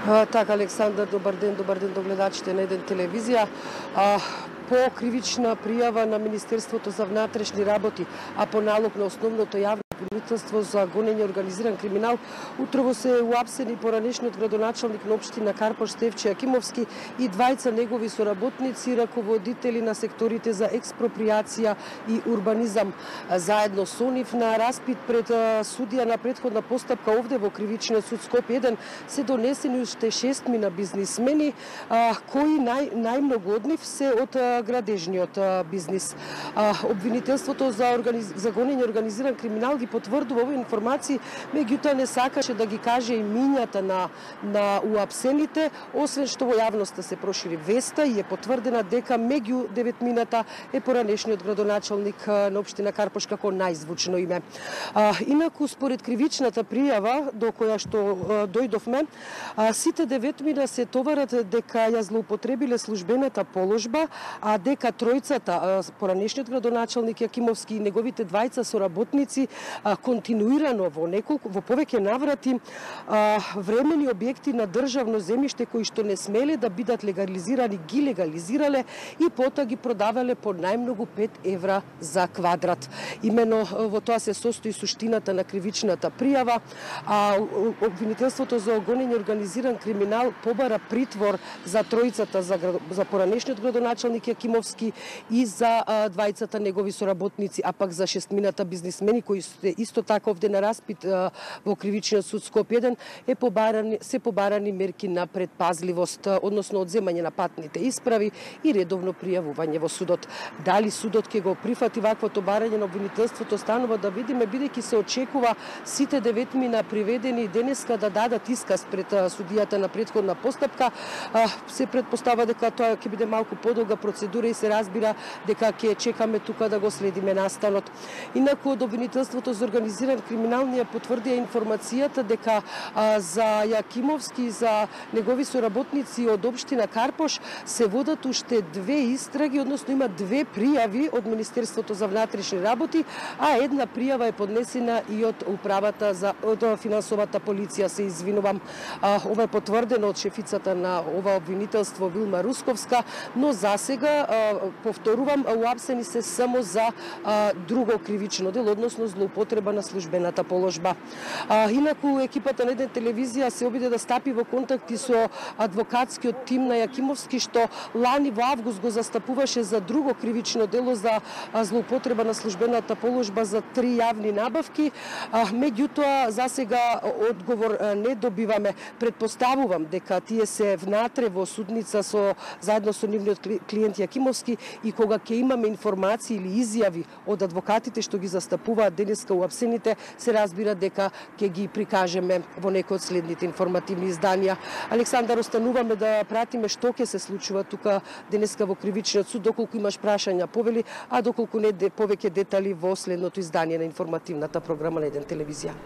Така, Александар, добар ден до гледачите на Еден телевизија. По кривична пријава на Министерството за внатрешни работи, а по налог на основното јавно обвинителство за гонење организиран криминал, утрово се уапсени поранешниот градоначалник на општина Карпош Стефче Јакимовски и двајца негови соработници, раководители на секторите за експроприација и урбанизам. Заедно со нив на распит пред судија на претходна постапка овде во Кривичниот суд Скопје 1 се донесени уште 6 бизнисмени, кои најмногу од нив се од градежниот бизнис. Обвинителството за гонење организиран криминал ги потврдува овие информации, меѓутоа не сакаше да ги каже имињата на уапсените, освен што во јавноста се прошири веста и е потврдена дека меѓу деветмината е поранешниот градоначалник на општина Карпош како најзвучно име. Инаку, според кривичната пријава до која што дојдовме, сите деветмина се товарат дека ја злоупотребиле службената положба, а дека тројцата, поранешниот градоначалник Јакимовски и неговите двајца соработници, континуирано во повеќе наврати времени објекти на државно земјиште кои што не смеле да бидат легализирани, ги легализирале и потоа ги продавале по најмногу 5 евра за квадрат. Имено во тоа се состои суштината на кривичната пријава, а обвинителството за гонење организиран криминал побара притвор за тројцата, за поранешниот градоначалник Јакимовски и за двајцата негови соработници, а пак за 6 бизнисмени кои се исто така овде на распит во Кривичниот суд Скопје 1 се побарани мерки на предпазливост, односно одземање на патните исправи и редовно пријавување во судот. Дали судот ќе го прифати ваквото барање на обвинителството станува да видиме, бидејќи се очекува сите деветмина приведени денеска да дадат исказ пред судијата на претходна постапка. Се предпостава дека тоа ќе биде малку подолга процедура и се разбира дека ќе чекаме тука да го следиме настанот. Инаку од обвинителството за организиран криминал ни ја потврдија информацијата дека за Јакимовски и за негови соработници од општина Карпош се водат уште 2 истраги, односно има 2 пријави од Министерството за внатрешни работи, а една пријава е поднесена и од управата од финансовата полиција, се извинувам. Ова е потврдено од шефицата на ова обвинителство Вилма Русковска, но засега, повторувам, уапсени се само за друго кривично дело, односно злоупотреба на службената положба. Инаку, екипата на Еден телевизија се обиде да стапи во контакти со адвокатскиот тим на Јакимовски, што лани во август го застапуваше за друго кривично дело за злоупотреба на службената положба за 3 јавни набавки. Меѓутоа, засега одговор не добиваме. Предпоставувам дека тие се внатре во судница заедно со нивниот клиент Јакимовски и кога ќе имаме информации или изјави од адвокатите што ги застапуваат денеска уапсените, се разбира дека ќе ги прикажеме во некој од следните информативни изданија. Александар, остануваме да пратиме што ќе се случува тука денеска во Кривичниот суд, доколку имаш прашања повели, а доколку не повеќе детали во следното издание на информативната програма на Еден телевизија.